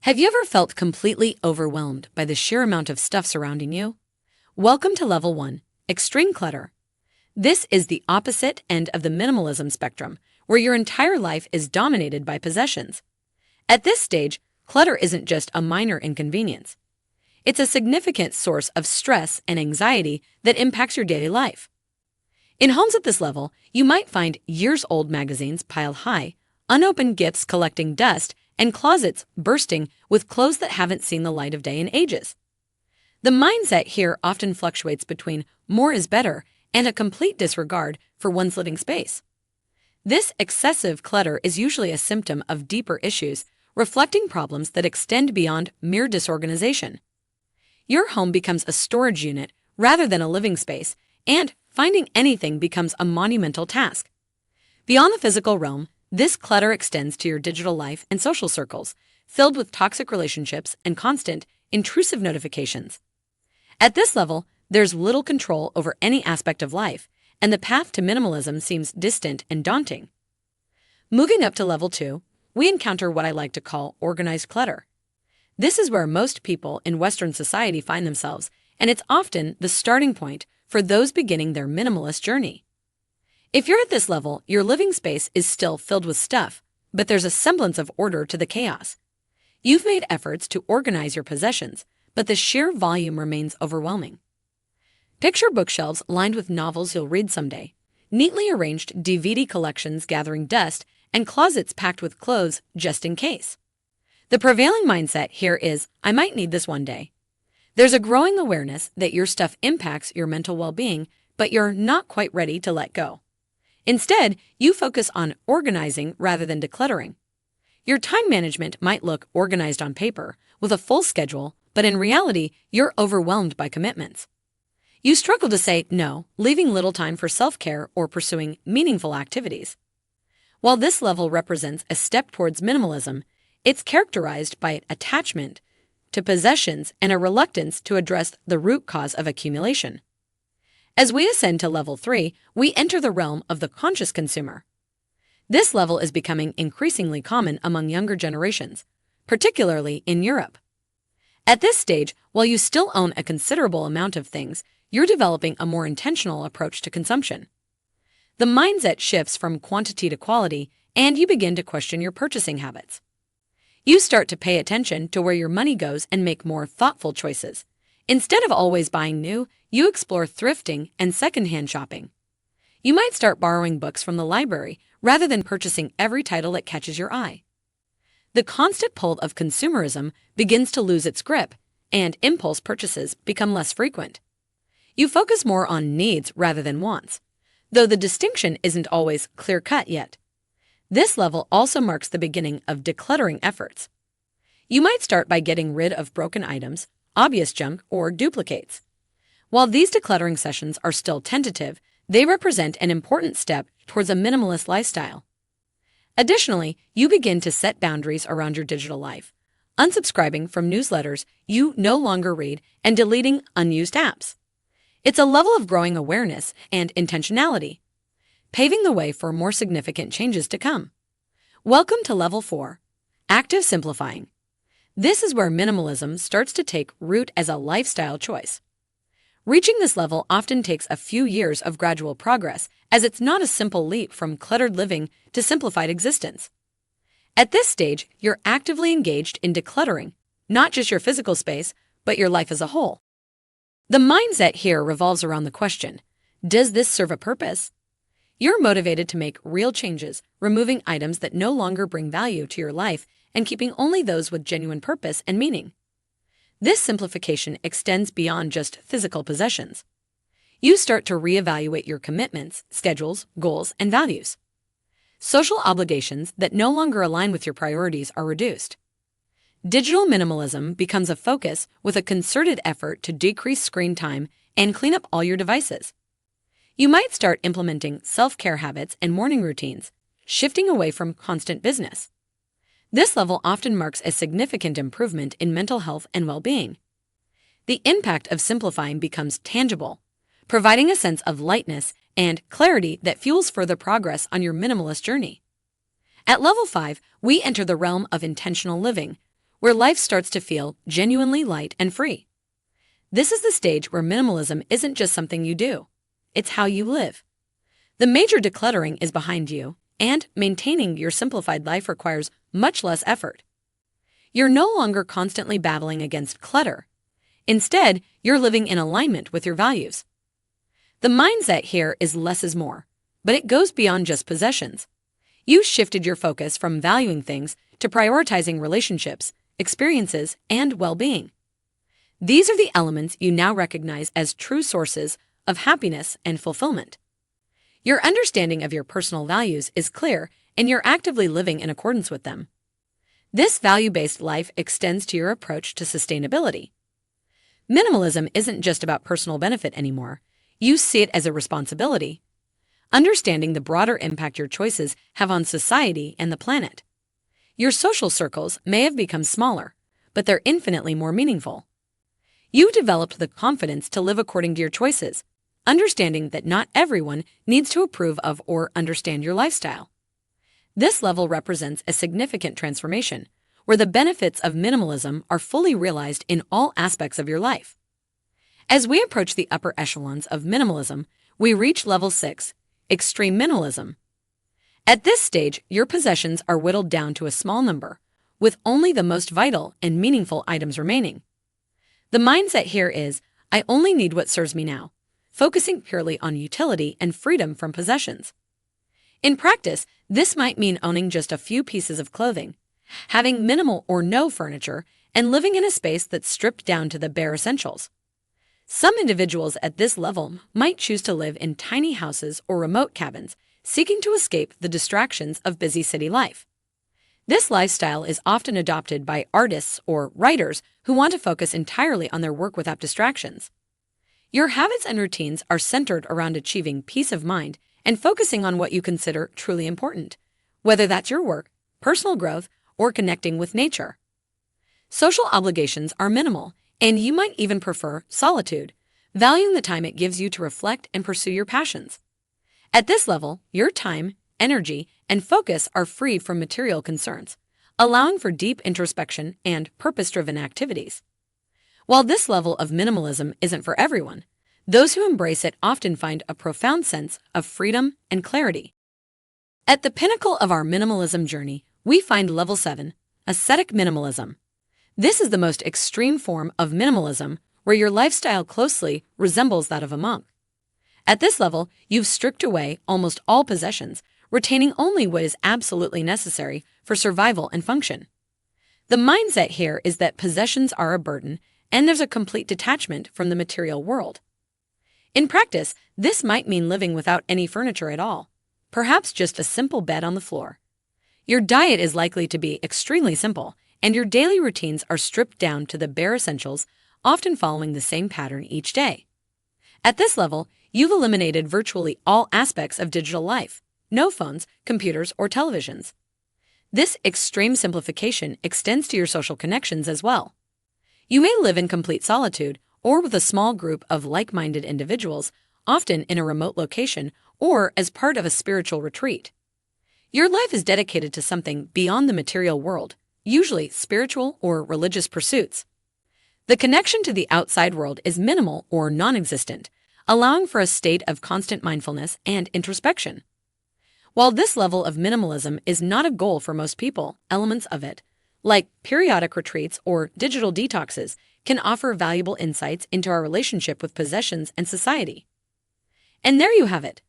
Have you ever felt completely overwhelmed by the sheer amount of stuff surrounding you? Welcome to Level 1, Extreme Clutter. This is the opposite end of the minimalism spectrum, where your entire life is dominated by possessions. At this stage, clutter isn't just a minor inconvenience. It's a significant source of stress and anxiety that impacts your daily life. In homes at this level, you might find years-old magazines piled high, unopened gifts collecting dust, and closets bursting with clothes that haven't seen the light of day in ages. The mindset here often fluctuates between more is better and a complete disregard for one's living space. This excessive clutter is usually a symptom of deeper issues, reflecting problems that extend beyond mere disorganization. Your home becomes a storage unit rather than a living space, and finding anything becomes a monumental task. Beyond the physical realm, this clutter extends to your digital life and social circles, filled with toxic relationships and constant, intrusive notifications. At this level, there's little control over any aspect of life, and the path to minimalism seems distant and daunting. Moving up to Level 2, we encounter what I like to call organized clutter. This is where most people in Western society find themselves, and it's often the starting point for those beginning their minimalist journey. If you're at this level, your living space is still filled with stuff, but there's a semblance of order to the chaos. You've made efforts to organize your possessions, but the sheer volume remains overwhelming. Picture bookshelves lined with novels you'll read someday, neatly arranged DVD collections gathering dust, and closets packed with clothes just in case. The prevailing mindset here is, I might need this one day. There's a growing awareness that your stuff impacts your mental well-being, but you're not quite ready to let go. Instead, you focus on organizing rather than decluttering. Your time management might look organized on paper, with a full schedule, but in reality, you're overwhelmed by commitments. You struggle to say no, leaving little time for self-care or pursuing meaningful activities. While this level represents a step towards minimalism, it's characterized by attachment to possessions and a reluctance to address the root cause of accumulation. As we ascend to Level 3, we enter the realm of the conscious consumer. This level is becoming increasingly common among younger generations, particularly in Europe. At this stage, while you still own a considerable amount of things, you're developing a more intentional approach to consumption. The mindset shifts from quantity to quality, and you begin to question your purchasing habits. You start to pay attention to where your money goes and make more thoughtful choices. Instead of always buying new, you explore thrifting and secondhand shopping. You might start borrowing books from the library rather than purchasing every title that catches your eye. The constant pull of consumerism begins to lose its grip, and impulse purchases become less frequent. You focus more on needs rather than wants, though the distinction isn't always clear-cut yet. This level also marks the beginning of decluttering efforts. You might start by getting rid of broken items, obvious junk, or duplicates. While these decluttering sessions are still tentative, they represent an important step towards a minimalist lifestyle. Additionally, you begin to set boundaries around your digital life, unsubscribing from newsletters you no longer read and deleting unused apps. It's a level of growing awareness and intentionality, paving the way for more significant changes to come. Welcome to Level 4, Active Simplifying. This is where minimalism starts to take root as a lifestyle choice. Reaching this level often takes a few years of gradual progress, as it's not a simple leap from cluttered living to simplified existence. At this stage, you're actively engaged in decluttering, not just your physical space, but your life as a whole. The mindset here revolves around the question, does this serve a purpose? You're motivated to make real changes, removing items that no longer bring value to your life and keeping only those with genuine purpose and meaning. This simplification extends beyond just physical possessions. You start to reevaluate your commitments, schedules, goals, and values. Social obligations that no longer align with your priorities are reduced. Digital minimalism becomes a focus with a concerted effort to decrease screen time and clean up all your devices. You might start implementing self-care habits and morning routines, shifting away from constant business. This level often marks a significant improvement in mental health and well-being. The impact of simplifying becomes tangible, providing a sense of lightness and clarity that fuels further progress on your minimalist journey. At Level 5, we enter the realm of intentional living, where life starts to feel genuinely light and free. This is the stage where minimalism isn't just something you do, it's how you live. The major decluttering is behind you, and maintaining your simplified life requires much less effort. You're no longer constantly battling against clutter. Instead, you're living in alignment with your values. The mindset here is less is more, but it goes beyond just possessions. You shifted your focus from valuing things to prioritizing relationships, experiences, and well-being. These are the elements you now recognize as true sources of happiness and fulfillment. Your understanding of your personal values is clear, and you're actively living in accordance with them. This value-based life extends to your approach to sustainability. Minimalism isn't just about personal benefit anymore. You see it as a responsibility, understanding the broader impact your choices have on society and the planet. Your social circles may have become smaller, but they're infinitely more meaningful. You developed the confidence to live according to your choices, understanding that not everyone needs to approve of or understand your lifestyle. This level represents a significant transformation, where the benefits of minimalism are fully realized in all aspects of your life. As we approach the upper echelons of minimalism, we reach level 6, extreme minimalism. At this stage, your possessions are whittled down to a small number, with only the most vital and meaningful items remaining. The mindset here is, I only need what serves me now, focusing purely on utility and freedom from possessions. In practice, this might mean owning just a few pieces of clothing, having minimal or no furniture, and living in a space that's stripped down to the bare essentials. Some individuals at this level might choose to live in tiny houses or remote cabins, seeking to escape the distractions of busy city life. This lifestyle is often adopted by artists or writers who want to focus entirely on their work without distractions. Your habits and routines are centered around achieving peace of mind and focusing on what you consider truly important, whether that's your work, personal growth, or connecting with nature. Social obligations are minimal, and you might even prefer solitude, valuing the time it gives you to reflect and pursue your passions. At this level, your time, energy, and focus are free from material concerns, allowing for deep introspection and purpose-driven activities. While this level of minimalism isn't for everyone, those who embrace it often find a profound sense of freedom and clarity. At the pinnacle of our minimalism journey, we find level 7, ascetic minimalism. This is the most extreme form of minimalism, where your lifestyle closely resembles that of a monk. At this level, you've stripped away almost all possessions, retaining only what is absolutely necessary for survival and function. The mindset here is that possessions are a burden, and there's a complete detachment from the material world. In practice, this might mean living without any furniture at all, perhaps just a simple bed on the floor. Your diet is likely to be extremely simple, and your daily routines are stripped down to the bare essentials, often following the same pattern each day. At this level, you've eliminated virtually all aspects of digital life, no phones, computers, or televisions. This extreme simplification extends to your social connections as well. You may live in complete solitude or with a small group of like-minded individuals, often in a remote location or as part of a spiritual retreat. Your life is dedicated to something beyond the material world, usually spiritual or religious pursuits. The connection to the outside world is minimal or non-existent, allowing for a state of constant mindfulness and introspection. While this level of minimalism is not a goal for most people, elements of it, like periodic retreats or digital detoxes, can offer valuable insights into our relationship with possessions and society. And there you have it,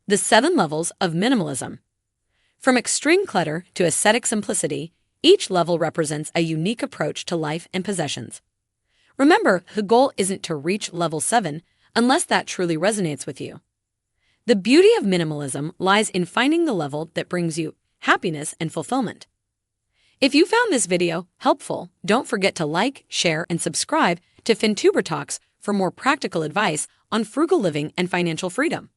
the 7 levels of minimalism. From extreme clutter to ascetic simplicity, each level represents a unique approach to life and possessions. Remember, the goal isn't to reach level 7 unless that truly resonates with you. The beauty of minimalism lies in finding the level that brings you happiness and fulfillment. If you found this video helpful, don't forget to like, share, and subscribe to FinTuberTalks for more practical advice on frugal living and financial freedom.